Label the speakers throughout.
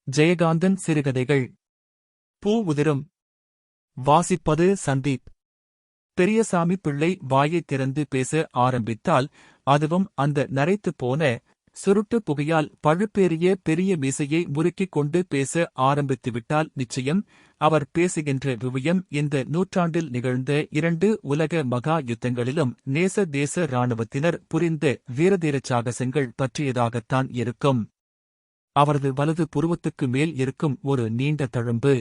Speaker 1: ஜெயகாந்தன் சிறுகதைகள். பூ உதிரும். வாசிப்பது சந்தீப். பெரியசாமி பிள்ளை வாயைத் திறந்து பேச ஆரம்பித்தால் அதுவும் அந்த நரைத்துப் போன சுருட்டு புகையால் பழுப்பேறிய பெரிய மீசையை முறுக்கிக் கொண்டு பேச ஆரம்பித்துவிட்டால் நிச்சயம் அவர் பேசுகின்ற விவயம் இந்த நூற்றாண்டில் நிகழ்ந்த 2 உலக மகா யுத்தங்களிலும் நேச தேச இராணுவத்தினர் புரிந்த வீரதீரச் சாகசங்கள் பற்றியதாகத்தான் இருக்கும். அவரது வலது புருவத்துக்கு மேல் இருக்கும் ஒரு நீண்ட தழும்பு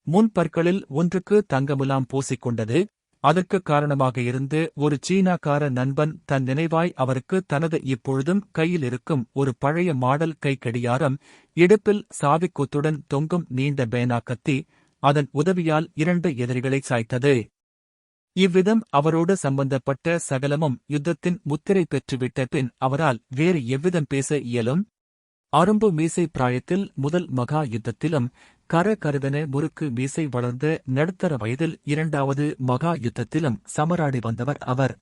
Speaker 1: முன் பற்களில் ஒன்றுக்கு தங்கமுலாம் பூசிக்கொண்டது. அதற்குக் காரணமாக இருந்து ஒரு சீனாக்கார நண்பன் தன் நினைவாய் அவருக்கு தனது இப்பொழுதும் கையில் இருக்கும் ஒரு பழைய மாடல் கைக்கடியாரம், இடுப்பில் சாவிக்கொத்துடன் தொங்கும் நீண்ட பேனா கத்தி, அதன் உதவியால் 2 எதிரிகளை சாய்த்தது. இவ்விதம் அவரோடு சம்பந்தப்பட்ட சகலமும் யுத்தத்தின் முத்திரை பெற்றுவிட்ட பின் அவரால் வேறு எவ்விதம் பேச இயலும்? அரும்பு மீசை பிராயத்தில் முதல் மகா யுத்தத்திலும் கரகருவென முறுக்கு மீசை வளர்ந்த நடுத்தர வயதில் 2வது மகா யுத்தத்திலும் சமராடி வந்தவர் அவர்.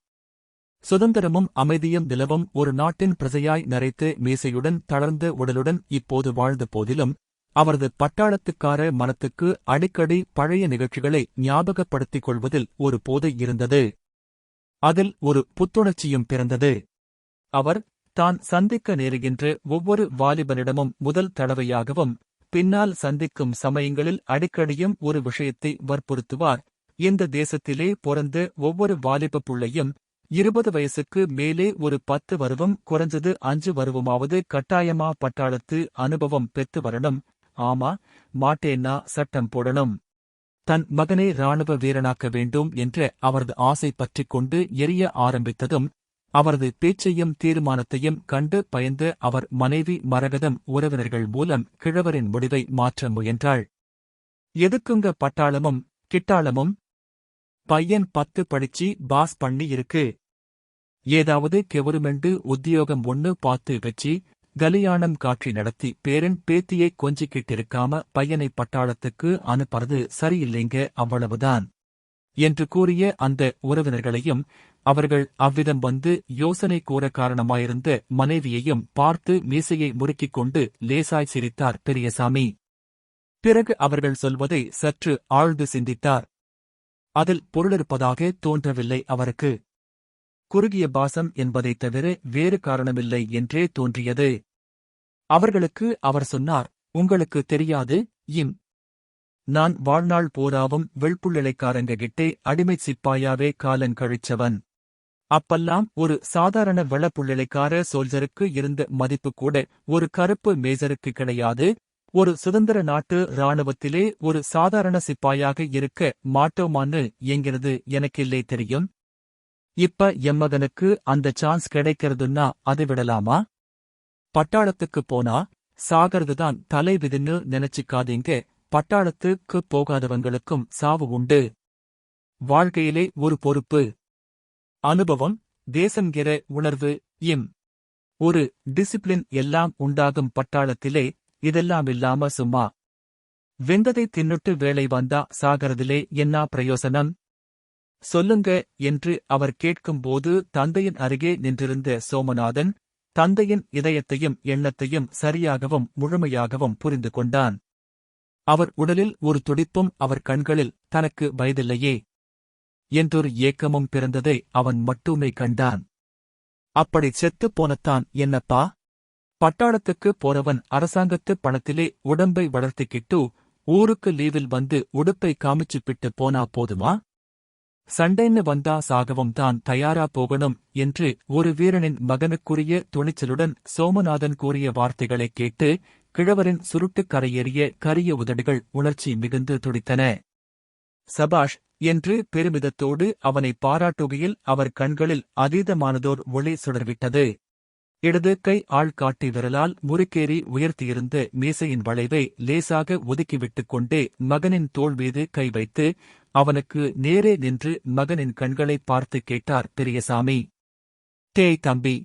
Speaker 1: சுதந்திரமும் அமைதியும் நிலவும் ஒரு நாட்டின் பிரஜையாய் நரைத்த மீசையுடன் தளர்ந்த உடலுடன் இப்போது வாழ்ந்த போதிலும் அவரது பட்டாளத்துக்கார மனத்துக்கு அடிக்கடி பழைய நிகழ்ச்சிகளை ஞாபகப்படுத்திக் கொள்வதில் ஒரு போதை இருந்தது. அதில் ஒரு புத்துணர்ச்சியும் பிறந்தது. அவர் தான் சந்திக்க நேருகின்ற ஒவ்வொரு வாலிபனிடமும் முதல் தடவையாகவும் பின்னால் சந்திக்கும் சமயங்களில் அடிக்கடியும் ஒரு விஷயத்தை வற்புறுத்துவார். இந்த தேசத்திலே பிறந்த ஒவ்வொரு வாலிப புள்ளையும் 20 வயசுக்கு மேலே ஒரு 10 வருவம் குறைஞ்சது 5 வருவமாவது கட்டாயமா பட்டாளத்து அனுபவம் பெற்று வரணும். ஆமா, மாட்டேன்னா சட்டம் போடணும். தன் மகனை இராணுவ வீரனாக்க வேண்டும் என்ற அவரது ஆசை பற்றிக் கொண்டு எரிய ஆரம்பித்ததும் அவரது பேச்சையும் தீர்மானத்தையும் கண்டு பயந்து அவர் மனைவி மரகதம் உறவினர்கள் மூலம் கிழவரின் முடிவை மாற்ற முயன்றாள். எதுக்குங்க பட்டாளமும் கிட்டாளமும்? பையன் 10 படிச்சு பாஸ் பண்ணி இருக்கு. ஏதாவது கெவருமெண்டு உத்தியோகம் ஒண்ணு பார்த்து வச்சு கலியாணம் காட்சி நடத்தி பேரன் பேத்தியை கொஞ்சிக்கிட்டிருக்காம பையனை பட்டாளத்துக்கு அனுப்புறது சரியில்லைங்க, அவ்வளவுதான் என்று கூறிய அந்த உறவினர்களையும் அவர்கள் அவ்விதம் வந்து யோசனை கூற காரணமாயிருந்த மனைவியையும் பார்த்து மீசையை முறுக்கிக் கொண்டு லேசாய் சிரித்தார் பெரியசாமி. பிறகு அவர்கள் சொல்வதை சற்று ஆழ்ந்து சிந்தித்தார். அதில் பொருளிருப்பதாக தோன்றவில்லை அவருக்கு. குறுகிய பாசம் என்பதைத் தவிர வேறு காரணமில்லை என்றே தோன்றியது அவர்களுக்கு. அவர் சொன்னார், உங்களுக்கு தெரியாது இம். நான் வாழ்நாள் போராவும் வெள்புள்ளிளைக்காரங்க கிட்டே அடிமைச் சிப்பாயாவே காலங்கழிச்சவன். அப்பல்லாம் ஒரு சாதாரண வெள்ளப்புள்ளிளைக்கார சோல்ஜருக்கு இருந்த மதிப்பு கூட ஒரு கருப்பு மேஜருக்கு கிடையாது. ஒரு சுதந்திர நாட்டு இராணுவத்திலே ஒரு சாதாரண சிப்பாயாக இருக்க மாட்டோமான்னு என்கிறது எனக்கில்லே தெரியும். இப்ப எம்மகனுக்கு அந்த சான்ஸ் கிடைக்கிறதுன்னா அது விடலாமா? பட்டாளத்துக்குப் போனா சாகிறதுதான் தலை விதின்னு நினைச்சுக்காதீங்க. பட்டாளத்துக்குப் போகாதவங்களுக்கும் சாவு உண்டு. வாழ்க்கையிலே ஒரு பொறுப்பு, அனுபவம், தேசங்கிற உணர்வு, ஒரு டிசிப்ளின் எல்லாம் உண்டாகும் பட்டாளத்திலே. இதெல்லாமில்லாம சும்மா வெந்ததை தின்னுட்டு வேலை வந்தா சாகிறதிலே என்ன பிரயோசனம்? சொல்லுங்க என்று அவர் கேட்கும்போது தந்தையின் அருகே நின்றிருந்த சோமநாதன் தந்தையின் இதயத்தையும் எண்ணத்தையும் சரியாகவும் முழுமையாகவும் புரிந்து கொண்டான். அவர் உடலில் ஒரு துடிப்பும் அவர் கண்களில் தனக்கு வயதில்லையே என்றொரு ஏக்கமும் பிறந்ததை அவன் மட்டுமே கண்டான். அப்படி செத்துப் போனத்தான் என்னப்பா? பட்டாளத்துக்கு போறவன் அரசாங்கத்து பணத்திலே உடம்பை வளர்த்திக்கிட்டு ஊருக்கு லீவில் வந்து உடுப்பை காமிச்சுப்பிட்டு போனா போதுமா? சண்டைன்னு வந்தா சாகவும் தான் தயாரா போகணும் என்று ஒரு வீரனின் மகனுக்குரிய துணிச்சலுடன் சோமநாதன் கூறிய வார்த்தைகளைக் கேட்டு கிழவரின் சுருட்டுக் கரையேறிய கரிய உதடுகள் உணர்ச்சி மிகுந்து துடித்தன. சபாஷ் என்று பெருமிதத்தோடு அவனை பாராட்டுகையில் அவர் கண்களில் அதீதமானதோர் ஒளி சுடர்விட்டது. இடது கை ஆள்காட்டி விரலால் முறுக்கேறி உயர்த்தியிருந்த மீசையின் வளைவை லேசாக ஒதுக்கிவிட்டுக் கொண்டே மகனின் தோள் மீது கை வைத்து அவனுக்கு நேரே நின்று மகனின் கண்களைப் பார்த்து கேட்டார் பெரியசாமி. டேய் தம்பி,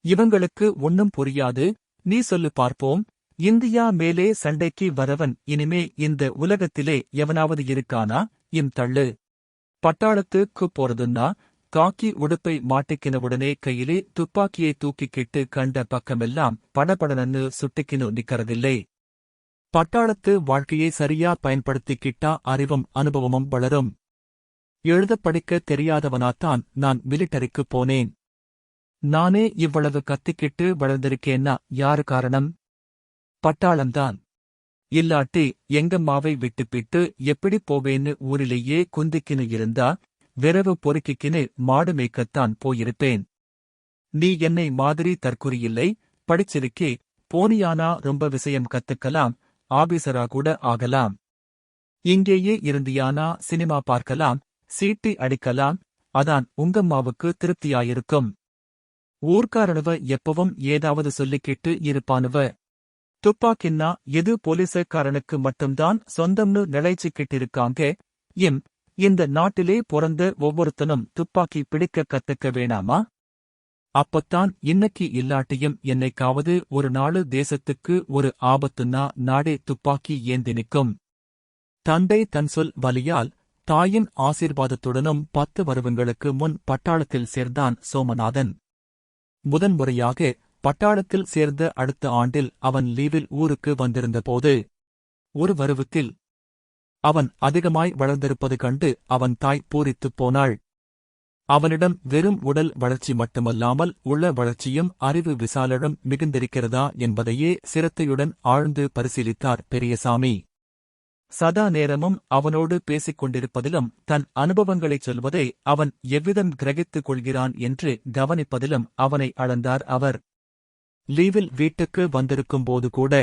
Speaker 1: இவங்களுக்கு ஒன்னும் புரியாது, நீ சொல்லு பார்ப்போம். இந்தியா மேலே சண்டைக்கு வரவன் இனிமே இந்த உலகத்திலே எவனாவது இருக்கானா? தள்ளு. பட்டாளத்துக்குப் போறதுன்னா காக்கி உடுப்பை மாட்டிக்கினவுடனே கையிலே துப்பாக்கியை தூக்கிக்கிட்டு கண்ட பக்கமெல்லாம் படபடனன்னு சுட்டிக்கினு நிக்கறதில்லை. பட்டாளத்து வாழ்க்கையை சரியா பயன்படுத்திக்கிட்டா அறிவும் அனுபவமும் வளரும். எழுதப் படிக்க தெரியாதவனாத்தான் நான் மிலிட்டரிக்கு போனேன். நானே இவ்வளவு கத்திக்கிட்டு வளர்ந்திருக்கேன்னா யாரு காரணம்? பட்டாளம்தான். இல்லாட்டி எங்கம்மாவை விட்டுப்பிட்டு எப்படி போவேன்னு ஊரிலேயே குந்திக்கின்னு இருந்தா விரவு பொறுக்கிக்கின்னு மாடு மேய்க்கத்தான் போயிருப்பேன். நீ என்னை மாதிரி தற்குறியில்லை, படிச்சிருக்கே, போனியானா ரொம்ப விஷயம் கத்துக்கலாம், ஆபீசரா கூட ஆகலாம். இங்கேயே இருந்தியானா சினிமா பார்க்கலாம், சீட்டி அடிக்கலாம், அதான் உங்கம்மாவுக்கு திருப்தியாயிருக்கும். ஊர்க்காரனுவ எப்பவும் ஏதாவது சொல்லிக்கிட்டு இருப்பானுவ. துப்பாக்கின்னா எது போலீஸக்காரனுக்கு மட்டும்தான் சொந்தம்னு நிலைச்சுக்கிட்டிருக்காங்க. இந்த நாட்டிலே பிறந்த ஒவ்வொருத்தனும் துப்பாக்கி பிடிக்க கத்துக்க வேணாமா? அப்பத்தான் இன்னைக்கு இல்லாட்டியும் என்னைக்காவது ஒரு நாளு தேசத்துக்கு ஒரு ஆபத்துன்னா நாடே துப்பாக்கி ஏந்தி நிற்கும். தந்தை தன் சொல் வலியால் தாயின் ஆசீர்வாதத்துடனும் 10 வருடங்களுக்கு முன் பட்டாளத்தில் சேர்ந்தான் சோமநாதன். முதன்முறையாக பட்டாளத்தில் சேர்ந்த அடுத்த ஆண்டில் அவன் லீவில் ஊருக்கு வந்திருந்தபோது ஒரு வருவத்தில் அவன் அதிகமாய் வளர்ந்திருப்பது கண்டு அவன் தாய் பூரித்துப் போனாள். அவனிடம் வெறும் உடல் வளர்ச்சி மட்டுமல்லாமல் உள்ள வளர்ச்சியும் அறிவு விசாலமும் மிகுந்திருக்கிறதா என்பதையே சிரத்தையுடன் ஆழ்ந்து பரிசீலித்தார் பெரியசாமி. சதா நேரமும் அவனோடு பேசிக் கொண்டிருப்பதிலும் தன் அனுபவங்களைச் சொல்வதை அவன் எவ்விதம் கிரகித்துக் கொள்கிறான் என்று கவனிப்பதிலும் அவனை அளந்தார் அவர். லீவில் வீட்டுக்கு வந்திருக்கும்போது கூட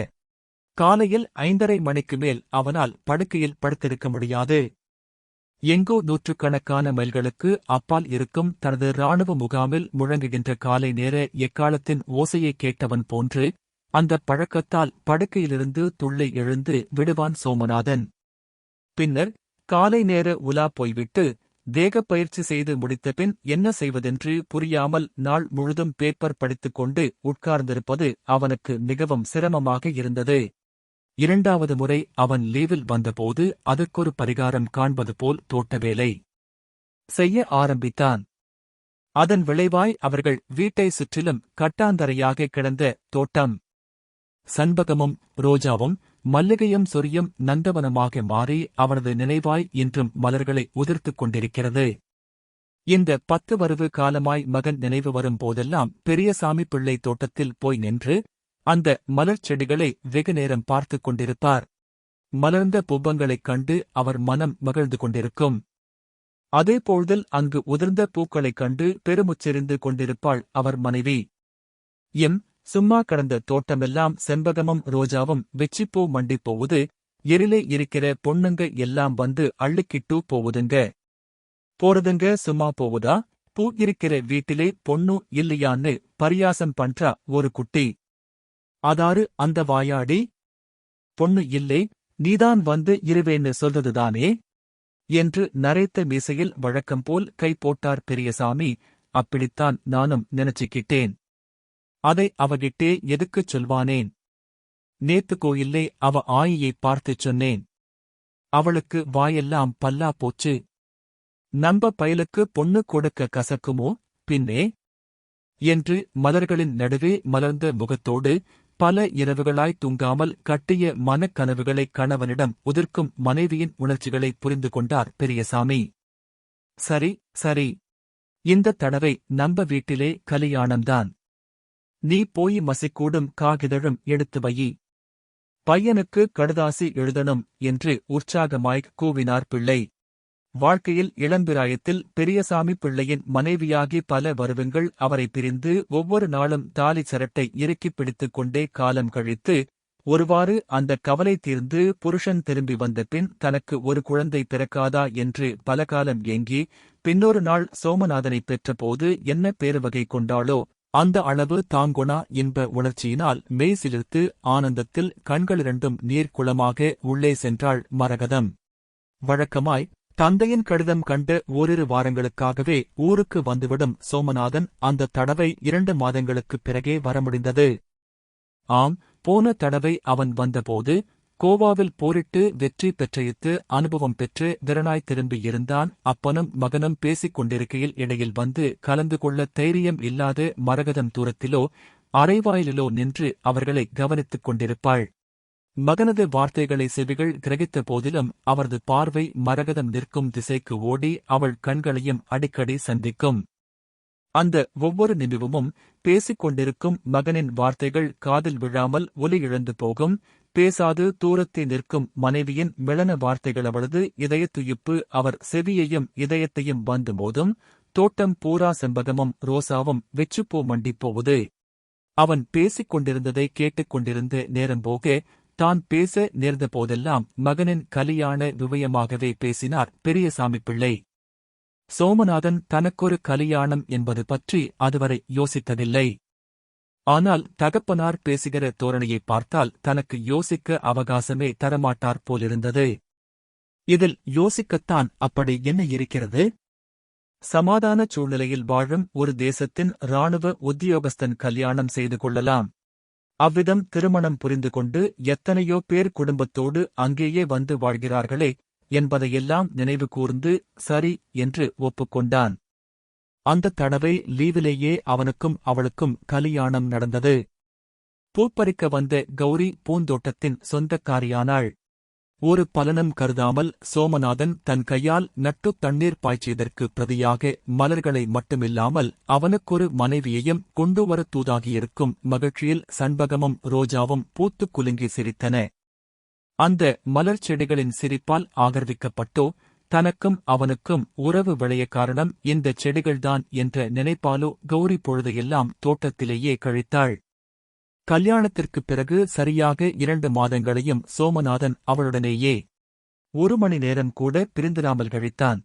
Speaker 1: காலையில் 5:30 மணிக்கு மேல் அவனால் படுக்கையில் படுத்திருக்க முடியாது. எங்கோ நூற்றுக்கணக்கான மைல்களுக்கு அப்பால் இருக்கும் தனது இராணுவ முகாமில் முழங்குகின்ற காலை நேர எக்காலத்தின் ஓசையைக் கேட்டவன் போன்று அந்தப் பழக்கத்தால் படுக்கையிலிருந்து துள்ளி எழுந்து விடுவான் சோமநாதன். பின்னர் காலை நேர உலா போய்விட்டு தேகப் பயிற்சி செய்து முடித்தபின் என்ன செய்வதென்று புரியாமல் நாள் முழுதும் பேப்பர் படித்துக் கொண்டு உட்கார்ந்திருப்பது அவனுக்கு மிகவும் சிரமமாக இருந்தது. 2வது முறை அவன் லீவில் வந்தபோது அதற்கொரு பரிகாரம் காண்பது போல் தோட்ட வேலை செய்ய ஆரம்பித்தான். அதன் விளைவாய் அவர்கள் வீட்டை சுற்றிலும் கட்டாந்தரையாக கிடந்த தோட்டம் சண்பகமும் ரோஜாவும் மல்லிகையும் சொரியும் நந்தவனமாக மாறி அவனது நினைவாய் இன்றும் மலர்களை உதிர்த்துக் கொண்டிருக்கிறது. இந்த 10 வருட காலமாய் மகன் நினைவு வரும் போதெல்லாம் பெரியசாமி பிள்ளை தோட்டத்தில் போய் நின்று அந்த மலர்ச் செடிகளை வெகுநேரம் பார்த்துக் கொண்டிருப்பார். மலர்ந்த புஷ்பங்களைக் கண்டு அவர் மனம் மகிழ்ந்து கொண்டிருக்கும். அதேபோழ்தில் அங்கு உதிர்ந்த பூக்களைக் கண்டு பெருமுச்செறிந்து கொண்டிருப்பாள் அவர் மனைவி. சும்மா கடந்த தோட்டமெல்லாம் செண்பகமும் ரோஜாவும் வெச்சிப்பூ மண்டிப் போவுது, எரிலே இருக்கிற பொண்ணுங்க எல்லாம் வந்து அள்ளிக்கிட்டு போவுதுங்க. போறதுங்க சும்மா போவுதா? பூ இருக்கிற வீட்டிலே பொண்ணு இல்லையான்னு பரியாசம் பண்றா ஒரு குட்டி. அதாரு அந்த வாயாடி? பொண்ணு இல்லை, நீதான் வந்து இருவேன்னு சொல்றதுதானே என்று நரைத்த மீசையில் வழக்கம்போல் கை போட்டார் பெரியசாமி. அப்படித்தான் நானும் நினைச்சுக்கிட்டேன். அதை அவகிட்டே எதுக்குச் சொல்வானேன்? நேத்து கோயில்லே அவ ஆயியைப் பார்த்துச் சொன்னேன். அவளுக்கு வாயெல்லாம் பல்லா போச்சு. நம்ப பயலுக்கு பொண்ணு கொடுக்க கசக்குமோ பின்னே என்று மலர்களின் நடுவே மலர்ந்த முகத்தோடு பல இரவுகளாய் தூங்காமல் கட்டிய மனக்கனவுகளை கணவனிடம் உதிர்க்கும் மனைவியின் உணர்ச்சிகளை புரிந்து கொண்டார் பெரியசாமி. சரி சரி, இந்த தடவை நம்ப வீட்டிலே கலியாணம்தான். நீ போய் மசிக்கூடும் காகிதழும் எடுத்து வையி. பையனுக்கு கடுதாசி எழுதணும் என்று உற்சாகமாய்க் கூவினார் பிள்ளை. வாழ்க்கையில் இளம்பிராயத்தில் பெரியசாமி பிள்ளையின் மனைவியாகி பல வருவங்கள் அவரை பிரிந்து ஒவ்வொரு நாளும் தாலி சரட்டை இறுக்கிப் பிடித்துக் கொண்டே காலம் கழித்து ஒருவாறு அந்த கவலை தீர்ந்து புருஷன் திரும்பி வந்த பின் தனக்கு ஒரு குழந்தை பிறக்காதா என்று பல காலம் ஏங்கி பின்னொரு நாள் சோமநாதனைப் பெற்றபோது என்ன பேருவகை கொண்டாளோ அந்த அளவு தாங்கொணா இன்ப உணர்ச்சியினால் மெய் சிலிர்த்து ஆனந்தத்தில் கண்களிரண்டும் நீர்க்குளமாக உள்ளே சென்றாள் மரகதம். வழக்கமாய் தந்தையின் கடிதம் கண்ட ஓரிரு வாரங்களுக்காகவே ஊருக்கு வந்துவிடும் சோமநாதன் அந்த தடவை 2 மாதங்களுக்குப் பிறகே வர முடிந்தது. ஆம், போன தடவை அவன் வந்தபோது கோவாவில் போரிட்டு வெற்றி பெற்றையித்து அனுபவம் பெற்று திறனாய் திரும்பியிருந்தான். அப்பனும் மகனும் பேசிக் கொண்டிருக்கையில் இடையில் வந்து கலந்து கொள்ள தைரியம் இல்லாத மரகதம் தூரத்திலோ அரைவாயிலிலோ நின்று அவர்களை கவனித்துக் கொண்டிருப்பாள். மகனது வார்த்தைகளை செவிகள் கிரகித்த போதிலும் அவரது பார்வை மரகதம் நிற்கும் திசைக்கு ஓடி அவள் கண்களையும் அடிக்கடி சந்திக்கும். அந்த ஒவ்வொரு நிமிடமும் பேசிக் கொண்டிருக்கும் மகனின் வார்த்தைகள் காதில் விழாமல் ஒலி இழந்து போகும். பேசாது தூரத்தே நிற்கும் மனைவியின் மெளன வார்த்தைகள் அவளது இதயத்துயிப்பு அவர் செவியையும் இதயத்தையும் வந்து மோதும். தோட்டம் பூரா செம்பகமும் ரோசாவும் வெச்சுப்போ மண்டிப் போவது. அவன் பேசிக் கொண்டிருந்ததை கேட்டுக் கொண்டிருந்த நேரம் போக தான் பேச நேர்ந்த போதெல்லாம் மகனின் கலியாண விவயமாகவே பேசினார் பெரியசாமி பிள்ளை. சோமநாதன் தனக்கொரு கலியாணம் என்பது பற்றி அதுவரை யோசித்ததில்லை. ஆனால் தகப்பனார் பேசுகிற தோரணையை பார்த்தால் தனக்கு யோசிக்க அவகாசமே தரமாட்டார் போலிருந்தது. இதில் யோசிக்கத்தான் அப்படி என்ன இருக்கிறது? சமாதான சூழ்நிலையில் வாழும் ஒரு தேசத்தின் இராணுவ உத்தியோகஸ்தன் கல்யாணம் செய்து கொள்ளலாம். அவ்விதம் திருமணம் புரிந்து கொண்டு எத்தனையோ பேர் குடும்பத்தோடு அங்கேயே வந்து வாழ்கிறார்களே என்பதையெல்லாம் நினைவு கூர்ந்து சரி என்று ஒப்புக்கொண்டான். அந்த தடவை லீவிலேயே அவனுக்கும் அவளுக்கும் கலியாணம் நடந்தது. பூப்பறிக்க வந்த கௌரி பூந்தோட்டத்தின் சொந்தக்காரியானாள். ஒரு பலனும் கருதாமல் சோமநாதன் தன் கையால் நட்டுத் தண்ணீர் பாய்ச்சியதற்கு பிரதியாக மலர்களை மட்டுமில்லாமல் அவனுக்கொரு மனைவியையும் கொண்டு வரத் தூதாகியிருக்கும் மகிழ்ச்சியில் சண்பகமும் ரோஜாவும் பூத்துக் குலுங்கி சிரித்தன. அந்த மலர் செடிகளின் சிரிப்பால் ஆகர்விக்கப்பட்டோ தனக்கும் அவனுக்கும் உறவு விளைய காரணம் இந்தச் செடிகள்தான் என்ற நினைப்பாலோ கௌரி பொழுதையெல்லாம் தோட்டத்திலேயே கழித்தாள். கல்யாணத்திற்குப் பிறகு சரியாக 2 மாதங்களையும் சோமநாதன் அவளுடனேயே 1 மணி நேரம் கூட பிரிந்திராமல் கழித்தான்.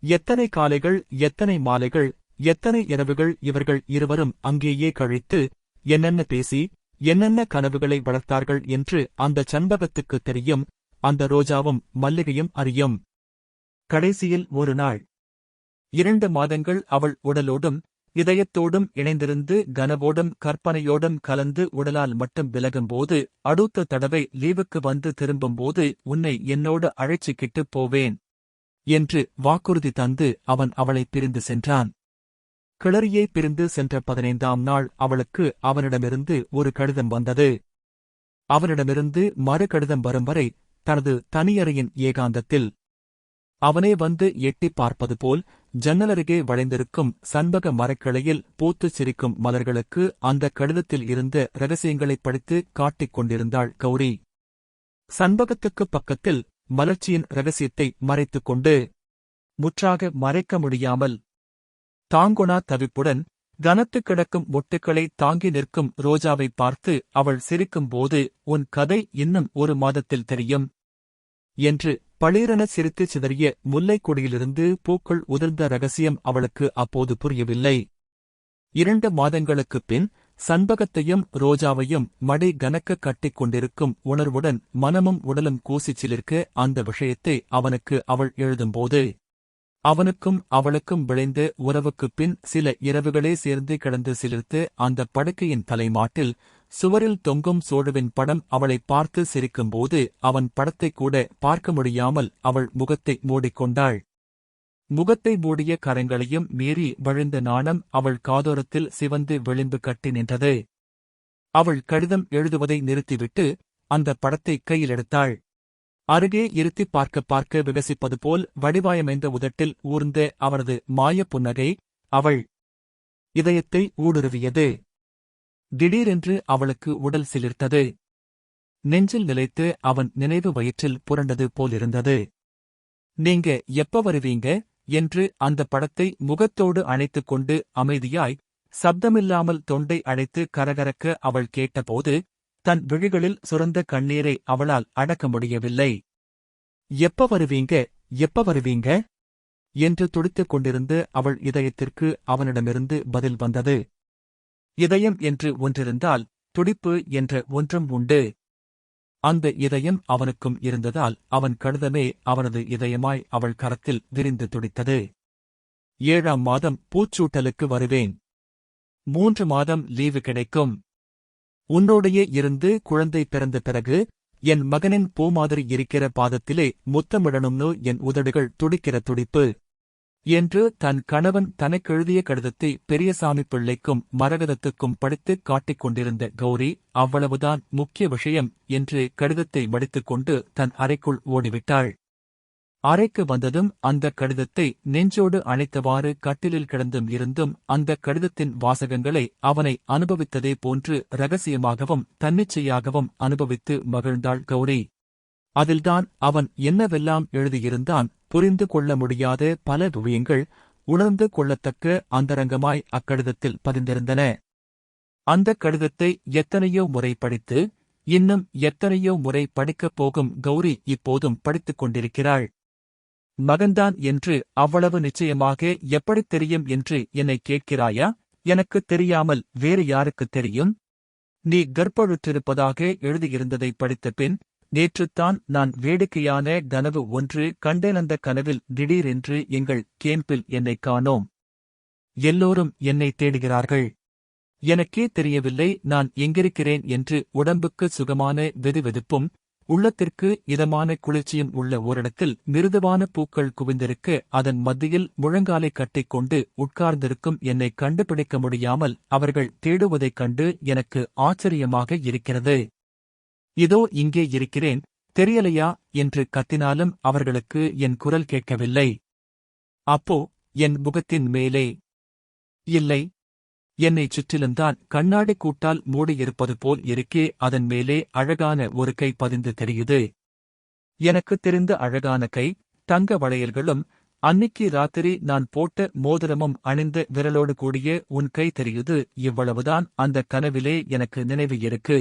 Speaker 1: எத்தனை காலைகள், எத்தனை மாலைகள், எத்தனை இரவுகள் இவர்கள் இருவரும் அங்கேயே கழித்து என்னென்ன பேசி என்னென்ன கனவுகளை வளர்த்தார்கள் என்று அந்த சண்பகத்துக்குத் தெரியும். அந்த ரோஜாவும் மல்லிகையும் அறியும். கடைசியில் ஒரு நாள் 2 மாதங்கள் அவள் உடலோடும் இதயத்தோடும் இணைந்திருந்து கனவோடும் கற்பனையோடும் கலந்து உடலால் மட்டும் விலகும்போது அடுத்த தடவை லீவுக்கு வந்து திரும்பும்போது உன்னை என்னோடு அழைச்சிக்கிட்டுப் போவேன் என்று வாக்குறுதி தந்து அவன் அவளை பிரிந்து சென்றான். கிளறியை பிரிந்து சென்ற 15ஆம் நாள் அவளுக்கு அவனிடமிருந்து ஒரு கடிதம் வந்தது. அவனிடமிருந்து மறு கடிதம் வரும் வரை தனது தனியறையின் ஏகாந்தத்தில் அவனே வந்து எட்டிப் பார்ப்பது போல் ஜன்னலருகே வளைந்திருக்கும் சண்பக மரக்கிளையில் பூத்துச் சிரிக்கும் மலர்களுக்கு அந்த கடிதத்தில் இருந்த இரகசியங்களைப் படித்து காட்டிக் கொண்டிருந்தாள் கௌரி. சண்பகத்துக்குப் பக்கத்தில் மலர்ச்சியின் இரகசியத்தை மறைத்துக் கொண்டு முற்றாக மறைக்க முடியாமல் தாங்கொணா தவிப்புடன் கனத்துக் கிடக்கும் மொட்டுக்களை தாங்கி நிற்கும் ரோஜாவைப் பார்த்து அவள் சிரிக்கும்போது உன் கதை இன்னும் 1 மாதத்தில் தெரியும் என்று பளீரென சிரித்து சிதறிய முல்லைக் கொடியிலிருந்து பூக்கள் உதிர்ந்த ரகசியம் அவளுக்கு அப்போது புரியவில்லை. 2 மாதங்களுக்குப் பின் சண்பகத்தையும் ரோஜாவையும் மடி கனக்க கட்டிக் கொண்டிருக்கும் உணர்வுடன் மனமும் உடலும் கூசிச் சிலிர்க்க அந்த விஷயத்தை அவனுக்கு அவள் எழுதும்போது அவனுக்கும் அவளுக்கும் விளைந்த உறவுக்குப் பின் சில இரவுகளே சேர்ந்து கிடந்து சிலிர்த்து அந்த படுக்கையின் தலைமாட்டில் சுவரில் தொங்கும் சோழுவின் படம் அவளைப் பார்த்து சிரிக்கும்போது அவன் படத்தைக் கூட பார்க்க முடியாமல் அவள் முகத்தை மூடிக்கொண்டாள். முகத்தை மூடிய கரங்களையும் மீறி வழிந்த நாணம் அவள் காதோரத்தில் சிவந்து விளிம்பு கட்டி நின்றது. அவள் கடிதம் எழுதுவதை நிறுத்திவிட்டு அந்த படத்தை கையில் எடுத்தாள். அருகே இருத்திப் பார்க்க விகசிப்பது போல் வடிவாயமைந்த உதட்டில் ஊர்ந்த அவரது மாயப் புன்னகை அவள் இதயத்தை ஊடுருவியது. திடீரென்று அவளுக்கு உடல் சிலிர்த்தது. நெஞ்சில் நிலைத்து அவன் நினைவு வயிற்றில் புரண்டது போலிருந்தது. நீங்க எப்ப வருவீங்க என்று அந்த படத்தை முகத்தோடு அணைத்துக் கொண்டு அமைதியாய் சப்தமில்லாமல் தொண்டை அடைத்து கரகரக்க அவள் கேட்டபோது தன் விழிகளில் சுரந்த கண்ணீரை அவளால் அடக்க முடியவில்லை. எப்ப வருவீங்க என்று துடித்துக் கொண்டிருந்து அவள் இதயத்திற்கு அவனிடமிருந்து பதில் வந்தது. இதயம் என்று ஒன்றிருந்தால் துடிப்பு என்ற ஒன்றும் உண்டு. அந்த இதயம் அவனுக்கும் இருந்ததால் அவன் கடிதமே அவனது இதயமாய் அவள் கரத்தில் விரிந்து துடித்தது. 7ஆம் மாதம் பூச்சூட்டலுக்கு வருவேன். 3 மாதம் லீவு கிடைக்கும். உன்னோடையே இருந்து குழந்தை பிறந்த பிறகு என் மகனின் பூமாதிரி இருக்கிற பாதத்திலே முத்தமிடணும்னு என் உதடுகள் துடிக்கிற துடிப்பு. என்று தன் கணவன் தனக்கெழுதிய கடிதத்தை பெரியசாமி பிள்ளைக்கும் மரகதத்துக்கும் படித்துக் காட்டிக் கொண்டிருந்த கௌரி, அவ்வளவுதான் முக்கிய விஷயம் என்று கடிதத்தை மடித்துக்கொண்டு தன் அறைக்குள் ஓடிவிட்டாள். அறைக்கு வந்ததும் அந்த கடிதத்தை நெஞ்சோடு அணைத்தவாறு கட்டிலில் கிடந்தும் இருந்தும் அந்த கடிதத்தின் வாசகங்களை அவனை அனுபவித்ததே போன்று இரகசியமாகவும் தன்னிச்சையாகவும் அனுபவித்து மகிழ்ந்தாள் கௌரி. அதில்தான் அவன் என்னவெல்லாம் எழுதியிருந்தான், புரிந்து கொள்ள முடியாத பல விஷயங்கள் உணர்ந்து கொள்ளத்தக்க அந்தரங்கமாய் அக்கடிதத்தில் பதிந்திருந்தன. அந்த கடிதத்தை எத்தனையோ முறை படித்து, இன்னும் எத்தனையோ முறை படிக்கப் போகும் கௌரி இப்போதும் படித்துக் கொண்டிருக்கிறாள். மகன்தான் என்று அவ்வளவு நிச்சயமாக எப்படித் தெரியும் என்று என்னை கேட்கிறாயா? எனக்குத் தெரியாமல் வேறு யாருக்குத் தெரியும்? நீ கர்ப்பழுற்றிருப்பதாக எழுதியிருந்ததை படித்த பின், நேற்றுத்தான் நான் வேடிக்கையான கனவு ஒன்று கண்டேன். அந்த கனவில் திடீரென்று எங்கள் கேம்பில் என்னைக் காணோம். எல்லோரும் என்னை தேடுகிறார்கள். எனக்கே தெரியவில்லை நான் எங்கிருக்கிறேன் என்று. உடம்புக்கு சுகமான வெதுவெதுப்பும் உள்ளத்திற்கு இதமான குளிர்ச்சியும் உள்ள ஓரிடத்தில் மிருதுவான பூக்கள் குவிந்திருக்க, அதன் மத்தியில் முழங்காலை கட்டிக்கொண்டு உட்கார்ந்திருக்கும் என்னை கண்டுபிடிக்க முடியாமல் அவர்கள் தேடுவதைக் கண்டு எனக்கு ஆச்சரியமாக இருக்கிறது. இதோ இங்கே இருக்கிறேன், தெரியலையா என்று கத்தினாலும் அவர்களுக்கு என் குரல் கேட்கவில்லை. அப்போ என் முகத்தின் மேலே இல்லை, என்னைச் சுற்றிலும்தான் கண்ணாடி கூட்டால் மூடியிருப்பது போல் இருக்கே. அதன் மேலே அழகான ஒரு கை பதிந்து தெரியுது. எனக்குத் தெரிந்த அழகான கை, தங்க வளையல்களும் அன்னிக்கு ராத்திரி நான் போட்ட மோதிரமும் அணிந்த விரலோடு கூடிய உன் கை தெரியுது. இவ்வளவுதான் அந்த கனவிலே எனக்கு நினைவு இருக்கு.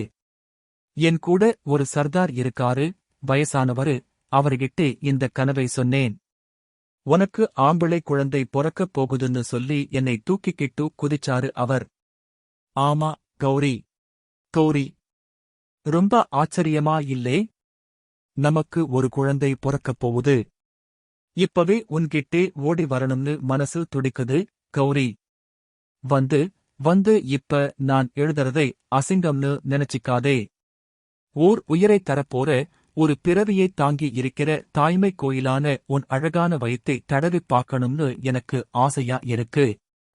Speaker 1: என் கூட ஒரு சர்தார் இருக்காரு, வயசானவரு. அவர்கிட்டே இந்த கனவை சொன்னேன். உனக்கு ஆம்பிளை குழந்தை பொறக்கப் போகுதுன்னு சொல்லி என்னை தூக்கிக்கிட்டு குதிச்சாரு அவர். ஆமா கௌரி. கௌரி, ரொம்ப ஆச்சரியமா இல்லே? நமக்கு ஒரு குழந்தை பொறக்கப் போகுது. இப்பவே உன்கிட்டே ஓடி வரணும்னு மனசு துடிக்குது கௌரி. வந்து வந்து இப்ப நான் எழுதுறதை அசிங்கம்னு நினைச்சிக்காதே. ஓர் உயிரைத் தரப்போற ஒரு பிறவியைத் தாங்கி இருக்கிற தாய்மை கோயிலான உன் அழகான வயித்தை தடவிப் பார்க்கணும்னு எனக்கு ஆசையா இருக்கு.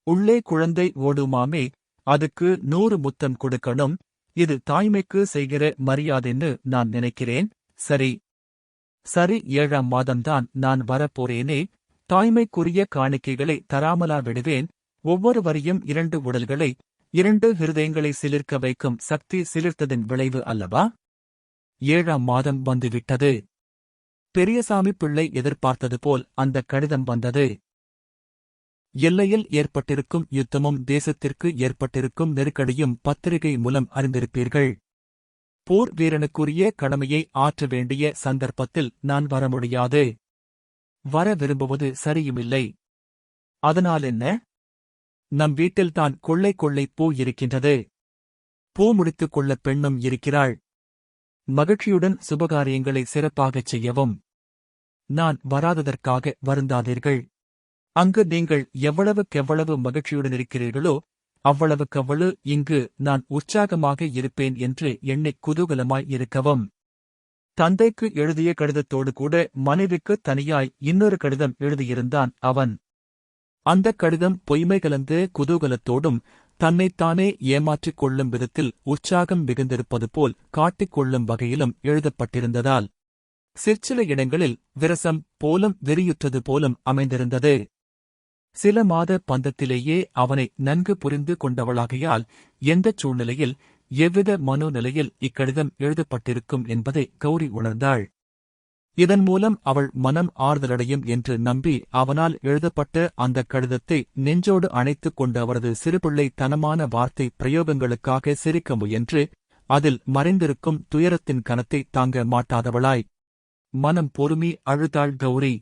Speaker 1: உள்ளே குழந்தை ஓடுமாமே, அதுக்கு 100 முத்தம் கொடுக்கணும். இது தாய்மைக்கு செய்கிற மரியாதைன்னு நான் நினைக்கிறேன். சரி சரி, 7ஆம் மாதம்தான் நான் வரப்போறேனே. தாய்மைக்குரிய காணிக்கைகளை தராமலா விடுவேன்? ஒவ்வொரு வரியும் 2 உடல்களை, 2 ஹிருதயங்களை சிலிர்க்க வைக்கும் சக்தி சிலிர்த்ததின் விளைவு அல்லவா? 7ஆம் மாதம் வந்துவிட்டது. பெரியசாமி பிள்ளை எதிர்பார்த்தது போல் அந்த கடிதம் வந்தது. எல்லையில் ஏற்பட்டிருக்கும் யுத்தமும் தேசத்திற்கு ஏற்பட்டிருக்கும் நெருக்கடியும் பத்திரிகை மூலம் அறிந்திருப்பீர்கள். போர் வீரனுக்குரிய கடமையை ஆற்ற வேண்டிய சந்தர்ப்பத்தில் நான் வர முடியாது. வர விரும்புவது சரியுமில்லை. அதனால் என்ன? நம் வீட்டில்தான் கொள்ளை கொள்ளை பூ இருக்கின்றது. பூ முடித்துக் கொள்ள பெண்ணும் இருக்கிறாள். மகிழ்ச்சியுடன் சுபகாரியங்களை சிறப்பாகச் செய்யவும். நான் வராததற்காக வருந்தாதீர்கள். அங்கு நீங்கள் எவ்வளவுக்கெவ்வளவு மகிழ்ச்சியுடன் இருக்கிறீர்களோ அவ்வளவுக்கவ்வளவு இங்கு நான் உற்சாகமாக இருப்பேன் என்று எண்ணிக் குதூகலமாய் இருக்கவும். தந்தைக்கு எழுதிய கடிதத்தோடு கூட மனைவிக்கு தனியாய் இன்னொரு கடிதம் எழுதியிருந்தான் அவன். அந்தக் கடிதம் பொய்மை கலந்த குதூகலத்தோடும் தன்னைத்தானே ஏமாற்றிக் கொள்ளும் விதத்தில் உற்சாகம் மிகுந்திருப்பது போல் காட்டிக் கொள்ளும் வகையிலும் எழுதப்பட்டிருந்ததால் சிற்சில இடங்களில் விரசம் போலும் வெறியுற்றது போலும் அமைந்திருந்தது. சில மாத பந்தத்திலேயே அவனை நன்கு புரிந்து கொண்டவளாகையால் எந்தச் சூழ்நிலையில் எவ்வித மனோநிலையில் இக்கடிதம் எழுதப்பட்டிருக்கும் என்பதை கௌரி உணர்ந்தாள். இதன் மூலம் அவள் மனம் ஆறுதலடையும் என்று நம்பி அவனால் எழுதப்பட்ட அந்தக் கடிதத்தை நெஞ்சோடு அணைத்துக் கொண்டு அவரது சிறுபிள்ளை தனமான வார்த்தை பிரயோகங்களுக்காக சிரிக்க முயன்று அதில் மறைந்திருக்கும் துயரத்தின் கனத்தை தாங்க மாட்டாதவளாய் மனம் பொறுமி அழுதாள் கௌரி.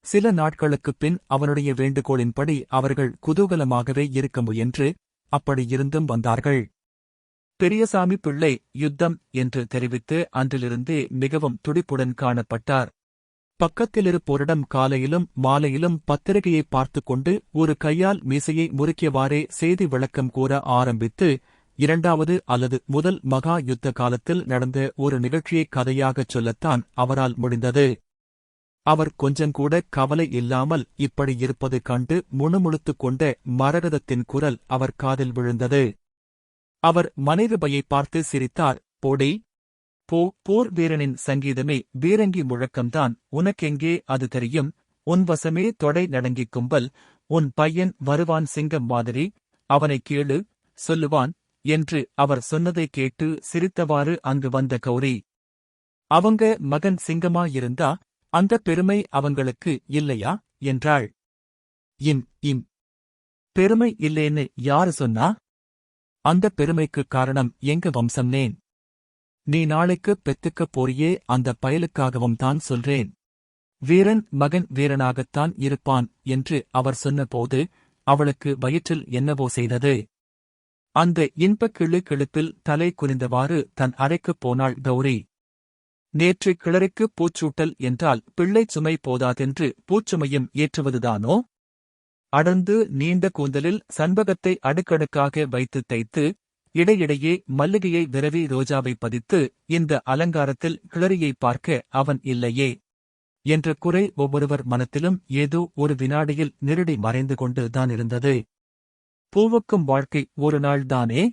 Speaker 1: சில நாட்களுக்குப் பின் அவனுடைய வேண்டுகோளின்படி அவர்கள் குதூகலமாகவே இருக்க முயன்று அப்படியிருந்தும் வந்தார்கள். பெரியசாமி பிள்ளை யுத்தம் என்று தெரிவித்து அன்றிலிருந்தே மிகவும் துடிப்புடன் காணப்பட்டார். பக்கத்திலிருப்போரிடம் காலையிலும் மாலையிலும் பத்திரிகையை பார்த்துக் கொண்டு ஒரு கையால் மீசையை முறுக்கியவாறே செய்தி விளக்கம் கூற ஆரம்பித்து 2வது அல்லது முதல் மகா யுத்த காலத்தில் நடந்த ஒரு நிகழ்ச்சியை கதையாகச் சொல்லத்தான் அவரால் முடிந்தது. அவர் கொஞ்சங்கூட கவலை இல்லாமல் இப்படி இருப்பது கண்டு முணுமுணுத்துக் கொண்ட மரகதத்தின் குரல் அவர் காதில் விழுந்தது. அவர் மனைவியை பார்த்து சிரித்தார். போடே போ, போர் வீரனின் சங்கீதமே பீரங்கி முழக்கம்தான், உனக்கெங்கே அது தெரியும்? உன் வசமே தொடை நடுங்கிக் கும்பல், உன் பையன் வருவான் சிங்கம் மாதிரி, அவனைக் கேளு, சொல்லுவான் என்று அவர் சொன்னதைக் கேட்டு சிரித்தவாறு அங்கு வந்த கௌரி, அவங்க மகன் சிங்கமாயிருந்தா அந்தப் பெருமை அவங்களுக்கு இல்லையா என்றாள். இம் பெருமை இல்லேன்னு யாரு சொன்னா? அந்தப் பெருமைக்குக் காரணம் எங்க வம்சம்னேன். நீ நாளைக்கு பெத்துக்கப் போறியே, அந்த பயலுக்காகவும் தான் சொல்றேன். வீரன் மகன் வீரனாகத்தான் இருப்பான் என்று அவர் சொன்னபோது அவளுக்கு வயிற்றில் என்னவோ செய்தது. அந்த இன்பக் கிளு கிளுப்பில் தலை குனிந்தவாறு தன் அறைக்குப் போனாள் கௌரி. நேற்று கிளறிக்கு பூச்சூட்டல் என்றால் பிள்ளைச் சுமை போதாதென்று பூச்சுமையும் ஏற்றுவதுதானோ? அடர்ந்து நீண்ட கூந்தலில் சண்பகத்தை அடுக்கடுக்காக வைத்து தைத்து, இடையிடையே மல்லிகையை விரவி ரோஜாவை பதித்து, இந்த அலங்காரத்தில் கிளறியை பார்க்க அவன் இல்லையே என்ற குறை ஒவ்வொருவர் மனத்திலும் ஏதோ ஒரு வினாடியில் நிருடி மறைந்து கொண்டு தானிருந்தது. பூவுக்கும் வாழ்க்கை ஒரு நாள்தானே?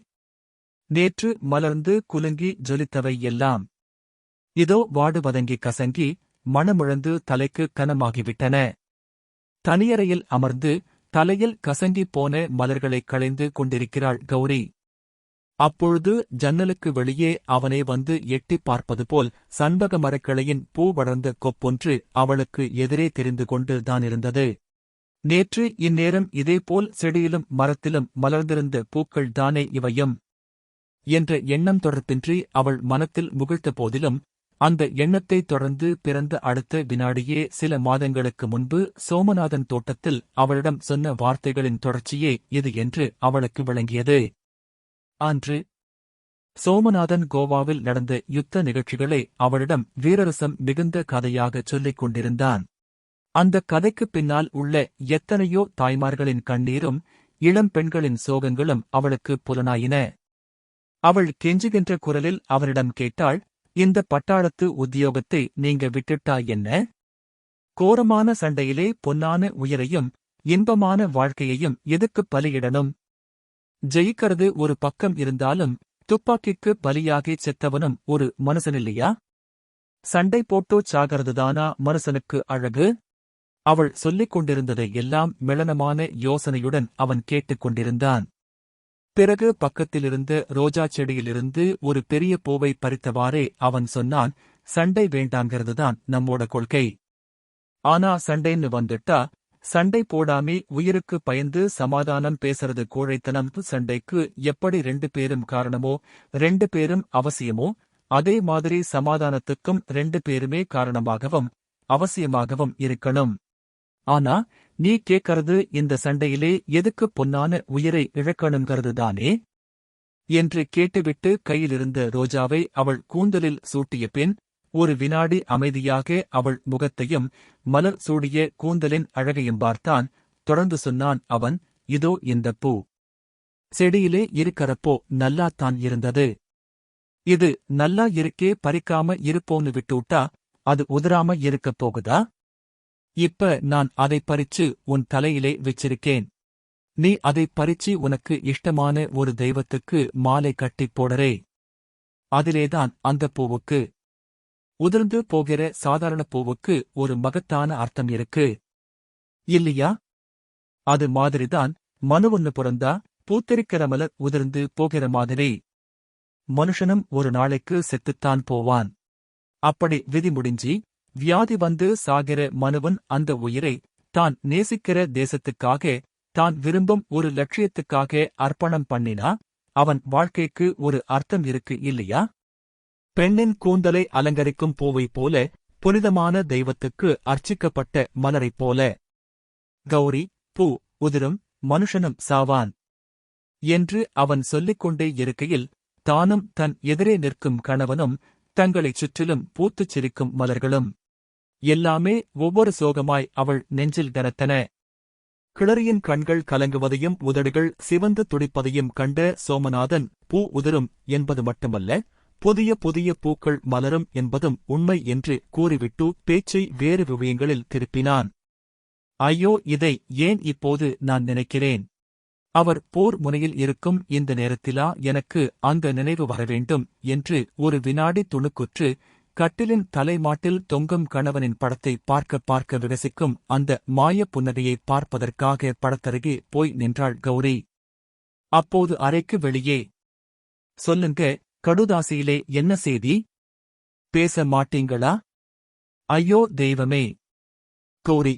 Speaker 1: நேற்று மலர்ந்து குலுங்கி ஜொலித்தவை எல்லாம் இதோ வாடுவதங்கி கசங்கி மணமிழந்து தலைக்கு கனமாகிவிட்டன. தனியறையில் அமர்ந்து தலையில் கசங்கிப் போன மலர்களைக் களைந்து கொண்டிருக்கிறாள் கௌரி. அப்பொழுது ஜன்னலுக்கு வெளியே அவனை வந்து எட்டிப் பார்ப்பது போல் சண்பக மரக்கிளையின் பூ வளர்ந்த கொப்பொன்று அவளுக்கு எதிரே தெரிந்து கொண்டு தானிருந்தது. நேற்று இந்நேரம் இதேபோல் செடியிலும் மரத்திலும் மலர்ந்திருந்த பூக்கள் தானே இவையும் என்ற எண்ணம் தொடர்பின்றி அவள் மனத்தில் முகிழ்த்த போதிலும், அந்த எண்ணத்தைத் தொடர்ந்து பிறந்த அடுத்த வினாடியே சில மாதங்களுக்கு முன்பு சோமநாதன் தோட்டத்தில் அவளிடம் சொன்ன வார்த்தைகளின் தொடர்ச்சியே இது என்று அவளுக்கு விளங்கியது. அன்று சோமநாதன் கோவாவில் நடந்த யுத்த நிகழ்ச்சிகளை அவளிடம் வீரரசம் மிகுந்த கதையாகச் சொல்லிக் கொண்டிருந்தான். அந்தக் கதைக்குப் பின்னால் உள்ள எத்தனையோ தாய்மார்களின் கண்ணீரும் இளம் பெண்களின் சோகங்களும் அவளுக்கு புலனாயின. அவள் கெஞ்சுகின்ற குரலில் அவனிடம் கேட்டாள், இந்த பட்டாளத்து உத்தியோகத்தை நீங்க விட்டுட்டா என்ன? கோரமான சண்டையிலே பொன்னான உயிரையும் இன்பமான வாழ்க்கையையும் எதுக்குப் பலியிடணும்? ஜெயிக்கிறது ஒரு பக்கம் இருந்தாலும் துப்பாக்கிக்கு பலியாகிச் செத்தவனும் ஒரு மனுஷனில்லையா? சண்டை போட்டோ சாகிறதுதானா மனுஷனுக்கு அழகு? அவள் சொல்லிக் கொண்டிருந்ததை எல்லாம் மெளனமான யோசனையுடன் அவன் கேட்டுக் கொண்டிருந்தான். பிறகு பக்கத்திலிருந்த ரோஜா செடியிலிருந்து ஒரு பெரிய பூவை பறித்தவாறே அவன் சொன்னான், சண்டை வேண்டாங்கிறதுதான் நம்மோட கொள்கை. ஆனா சண்டைன்னு வந்துட்டா, சண்டை போடாமே உயிருக்கு பயந்து சமாதானம் பேசுறது கோழைத்தனம். சண்டைக்கு எப்படி 2 பேரும் காரணமோ 2 பேரும் அவசியமோ, அதே மாதிரி சமாதானத்துக்கும் 2 பேருமே காரணமாகவும் அவசியமாகவும் இருக்கணும். ஆனா நீ கேட்கறது இந்த சண்டையிலே எதுக்கு பொன்னான உயிரை இழக்கணுங்கிறது தானே என்று கேட்டுவிட்டு கையிலிருந்த ரோஜாவை அவள் கூந்தலில் சூட்டிய பின் ஒரு வினாடி அமைதியாக அவள் முகத்தையும் மலர் சூடிய கூந்தலின் அழகையும் பார்த்தான். தொடர்ந்து சொன்னான் அவன், இதோ இந்தப் பூ செடியிலே இருக்கிறப்போ நல்லாத்தான் இருந்தது. இது நல்லா இருக்கே, பறிக்காம இருப்போன்னு விட்டுட்டா அது உதிராம இருக்கப் போகுதா? இப்ப நான் அதைப் பறிச்சு உன் தலையிலே வச்சிருக்கேன். நீ அதைப் பறிச்சு உனக்கு இஷ்டமான ஒரு தெய்வத்துக்கு மாலை கட்டிப் போடரே. அதிலேதான் அந்தப் பூவுக்கு, உதிர்ந்து போகிற சாதாரண பூவுக்கு ஒரு மகத்தான அர்த்தம் இருக்கு இல்லையா? அது மாதிரிதான் மனுவொன்னு பிறந்தா பூத்திருக்கிற மலர் உதிர்ந்து போகிற மாதிரி மனுஷனும் ஒரு நாளைக்கு செத்துத்தான் போவான். அப்படி விதி முடிஞ்சி வியாதி வந்து சாகிற மனுவன் அந்த உயிரை தான் நேசிக்கிற தேசத்துக்காக, தான் விரும்பும் ஒரு லட்சியத்துக்காக அர்ப்பணம் பண்ணினா அவன் வாழ்க்கைக்கு ஒரு அர்த்தம் இருக்கு இல்லையா? பெண்ணின் கூந்தலை அலங்கரிக்கும் பூவைப் போல, புனிதமான தெய்வத்துக்கு அர்ச்சிக்கப்பட்ட மலரைப் போல. கௌரி, பூ உதிரும், மனுஷனும் சாவான் என்று அவன் சொல்லிக் கொண்டே இருக்கையில், தானும் தன் எதிரே நிற்கும் கணவனும் தங்களைச் சுற்றிலும் பூத்துச் சிரிக்கும் மலர்களும் எல்லாமே ஒவ்வொரு சோகமாய் அவள் நெஞ்சில் கனத்தன. கிளறியின் கண்கள் கலங்குவதையும் உதடுகள் சிவந்து துடிப்பதையும் கண்ட சோமநாதன், பூ உதிரும் என்பது மட்டுமல்ல, புதிய புதிய பூக்கள் மலரும் என்பதும் உண்மை என்று கூறிவிட்டு பேச்சை வேறு விஷயங்களில் திருப்பினான். ஐயோ, இதை ஏன் இப்போது நான் நினைக்கிறேன்? அவர் போர் முனையில் இருக்கும் இந்த நேரத்திலா எனக்கு அந்த நினைவு வரவேண்டும் என்று ஒரு வினாடி துணுக்குற்று, கட்டிலின் தலைமாட்டில் தொங்கும் கணவனின் படத்தை பார்க்க பார்க்க விகசிக்கும் அந்த மாயப் புன்னகையை பார்ப்பதற்காக படத்தருகே போய் நின்றாள் கௌரி. அப்போது அறைக்கு வெளியே, சொல்லுங்க, கடுதாசியிலே என்ன செய்தி? பேச மாட்டீங்களா? ஐயோ தெய்வமே! கௌரி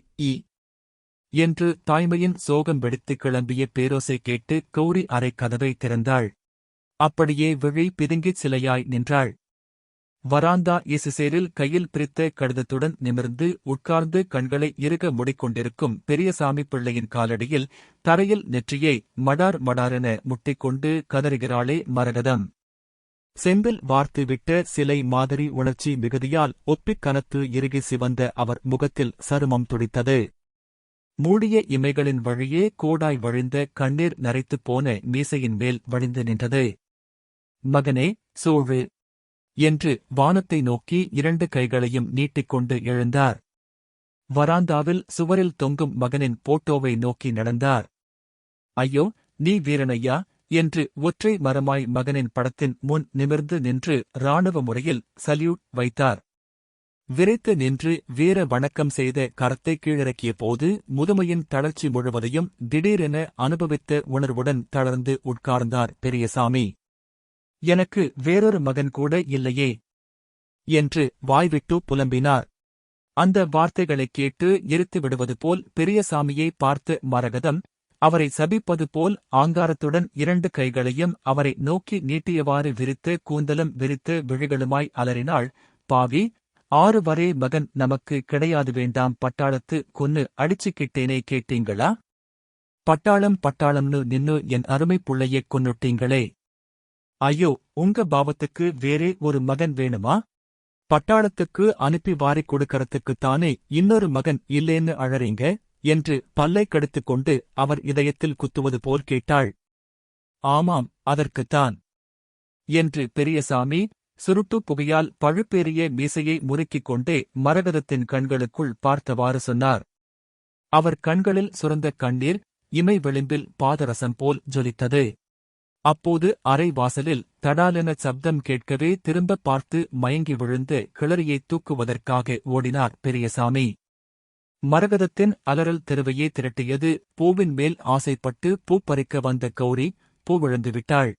Speaker 1: என்று தாய்மையின் சோகம் வெடித்துக் கிளம்பிய பேரோசை கேட்டு கௌரி அறை கதவை திறந்தாள். அப்படியே விழி பிதுங்கிச் சிலையாய் நின்றாள். வராந்தா இசுசேரில் கையில் பிரித்த கடிதத்துடன் நிமிர்ந்து உட்கார்ந்து கண்களை இறுக மூடிக்கொண்டிருக்கும் பெரியசாமி பிள்ளையின் காலடியில் தரையில் நெற்றியை மடார் மடாரென முட்டிக்கொண்டு கதறுகிறாளே மரகதம். செம்பில் வார்த்துவிட்ட சிலை மாதிரி உணர்ச்சி மிகுதியால் ஒப்பிக் கனத்து இறுகி சிவந்த அவர் முகத்தில் சருமம் துடித்தது. மூடிய இமைகளின் வழியே கோடாய் வழிந்த கண்ணீர் நரைத்துப் போன மீசையின் மேல் வழிந்து நின்றது. மகனே, சோழு என்று வானத்தை நோக்கி 2 கைகளையும் நீட்டிக்கொண்டு எழுந்தார். வராந்தாவில் சுவரில் தொங்கும் மகனின் போட்டோவை நோக்கி நடந்தார். ஐயோ, நீ வீரனையா என்று ஒற்றை மரமாய் மகனின் படத்தின் முன் நிமிர்ந்து நின்று இராணுவ முறையில் சல்யூட் வைத்தார். விரைத்து நின்று வீர வணக்கம் செய்த கரத்தை கீழிறக்கிய போது முதுமையின் தளர்ச்சி முழுவதையும் திடீரென அனுபவித்த உணர்வுடன் தளர்ந்து உட்கார்ந்தார் பெரியசாமி. எனக்கு வேறொரு மகன் கூட இல்லையே என்று வாய்விட்டு புலம்பினார். அந்த வார்த்தைகளைக் கேட்டு எரித்து விடுவது போல் பெரியசாமியை பார்த்து மரகதம், அவரை சபிப்பது போல் ஆங்காரத்துடன் 2 கைகளையும் அவரை நோக்கி நீட்டியவாறு விரித்து கூந்தலும் விரித்து விழிகளுமாய் அலறினாள். பாவி, 6 வரே மகன் நமக்கு கிடையாது, வேண்டாம், பட்டாளத்து கொன்னு அடிச்சுக்கிட்டேனே, கேட்டீங்களா? பட்டாளம்னு நின்னு என் அருமை புள்ளையைக் கொன்னுட்டீங்களே. ஐயோ, உங்க பாவத்துக்கு வேறே ஒரு மகன் வேணுமா? பட்டாளத்துக்கு அனுப்பி வாரிக் கொடுக்கறதுக்குத்தானே இன்னொரு மகன் இல்லேன்னு அழறீங்க என்று பல்லை கடித்துக் கொண்டு அவர் இதயத்தில் குத்துவது போல் கேட்டாள். ஆமாம், அதற்குத்தான் என்று பெரியசாமி சுருட்டு புகையால் பழுப்பேறிய மீசையை முறுக்கிக் கொண்டே மரகதத்தின் கண்களுக்குள் பார்த்தவாறு சொன்னார். அவர் கண்களில் சுரந்த கண்ணீர் இமை விளிம்பில் பாதரசம் போல் ஜொலித்தது. அப்போது அறை வாசலில் தடாலென சப்தம் கேட்கவே திரும்ப பார்த்து மயங்கி விழுந்து கிளறியை தூக்குவதற்காக ஓடினார் பெரியசாமி. மரகதத்தின் அலறல் தெருவையே திரட்டியது. பூவின் மேல் ஆசைப்பட்டு பூ பறிக்க வந்த கௌரி பூவிழந்துவிட்டாள்.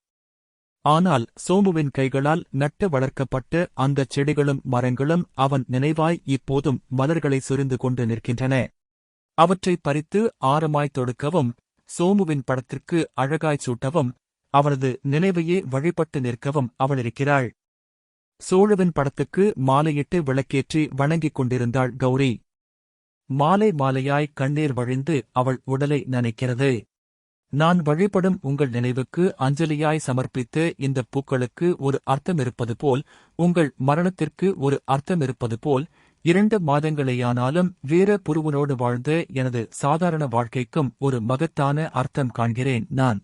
Speaker 1: ஆனால் சோமுவின் கைகளால் நட்டு வளர்க்கப்பட்ட அந்தச் செடிகளும் மரங்களும் அவன் நினைவாய் இப்போதும் மலர்களை சொரிந்து கொண்டு நிற்கின்றன. அவற்றை பறித்து ஆரமாய் தொடுக்கவும், சோமுவின் படத்திற்கு அழகாய்ச் சூட்டவும், அவனது நினைவையே வழிபட்டு நிற்கவும் அவளிருக்கிறாள். சோழுவின் படத்துக்கு மாலையிட்டு விளக்கேற்றி வணங்கிக் கொண்டிருந்தாள் கௌரி. மாலை மாலையாய் கண்ணீர் வழிந்து அவள் உடலை நனைக்கிறது. நான் வழிபடும் உங்கள் நினைவுக்கு அஞ்சலியாய் சமர்ப்பித்த இந்த பூக்களுக்கு ஒரு அர்த்தமிருப்பது போல், உங்கள் மரணத்திற்கு ஒரு அர்த்தமிருப்பது போல், 2 மாதங்களேயானாலும் வீர புருவனோடு வாழ்ந்த எனது சாதாரண வாழ்க்கைக்கும் ஒரு மகத்தான அர்த்தம் காண்கிறேன் நான்.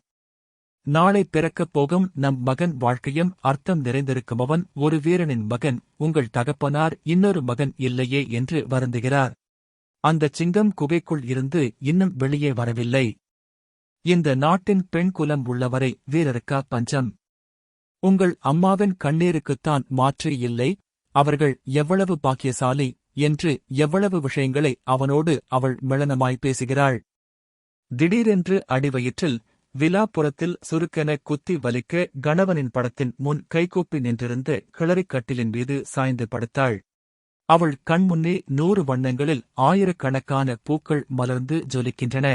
Speaker 1: நாளை பிறக்கப் போகும் நம் மகன் வாழ்க்கையும் அர்த்தம் நிறைந்திருக்குமவன் ஒரு வீரனின் மகன். உங்கள் தகப்பனார் இன்னொரு மகன் இல்லையே என்று வருந்துகிறார். அந்தச் சிங்கம் குகைக்குள் இருந்து இன்னும் வெளியே வரவில்லை. இந்த நாட்டின் பெண் குலம் உள்ளவரை வீரருக்கா பஞ்சம்? உங்கள் அம்மாவின் கண்ணீருக்குத்தான் மாற்று இல்லை. அவர்கள் எவ்வளவு பாக்கியசாலி என்று எவ்வளவு விஷயங்களை அவனோடு அவள் மெளனமாய் பேசுகிறாள். திடீரென்று அடிவயிற்றில் விலாப்புறத்தில் சுருக்கென குத்தி வலிக்க கணவனின் படத்தின் முன் கைகூப்பி நின்றிருந்த கிளறிக் கட்டிலின் மீது சாய்ந்து படுத்தாள். அவள் கண்முன்னே 100 வண்ணங்களில் ஆயிரக்கணக்கான பூக்கள் மலர்ந்து ஜொலிக்கின்றன.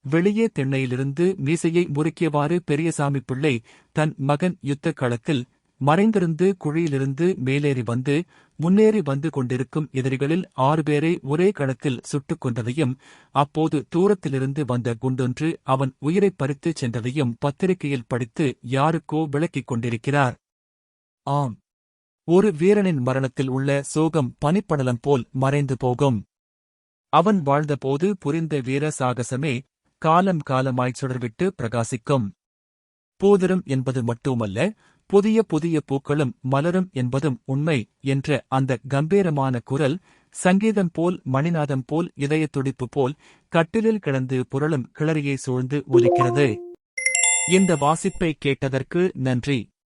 Speaker 1: வெளியே திண்ணையிலிருந்து மீசையை முறுக்கியவாறு பெரியசாமி பிள்ளை தன் மகன் யுத்தக் களத்தில் மறைந்திருந்து குழியிலிருந்து மேலேறி வந்து முன்னேறி வந்து கொண்டிருக்கும் எதிரிகளில் 6 பேரை ஒரே கணத்தில் சுட்டுக் கொண்டதையும், அப்போது தூரத்திலிருந்து வந்த குண்டொன்று அவன் உயிரைப் பறித்துச் சென்றதையும் பத்திரிகையில் படித்து யாருக்கோ விளக்கிக் கொண்டிருக்கிறார். ஆம், ஒரு வீரனின் மரணத்தில் உள்ள சோகம் பனிப்படலம் போல் மறைந்து போகும். அவன் வாழ்ந்தபோது புரிந்த வீர சாகசமே காலம் காலமாய்ச் சுடர்விட்டு பிரகாசிக்கும். போதிரும் என்பது மட்டுமல்ல, புதிய புதிய பூக்களும் மலரும் என்பதும் உண்மை என்ற அந்த கம்பீரமான குரல், சங்கீதம் போல், மணிநாதம் போல், இதயத் துடிப்பு போல், கட்டிலில் கிடந்து புரளும் கிளறியை சூழ்ந்து ஒலிக்கிறது. இந்த வாசிப்பை கேட்டதற்கு நன்றி.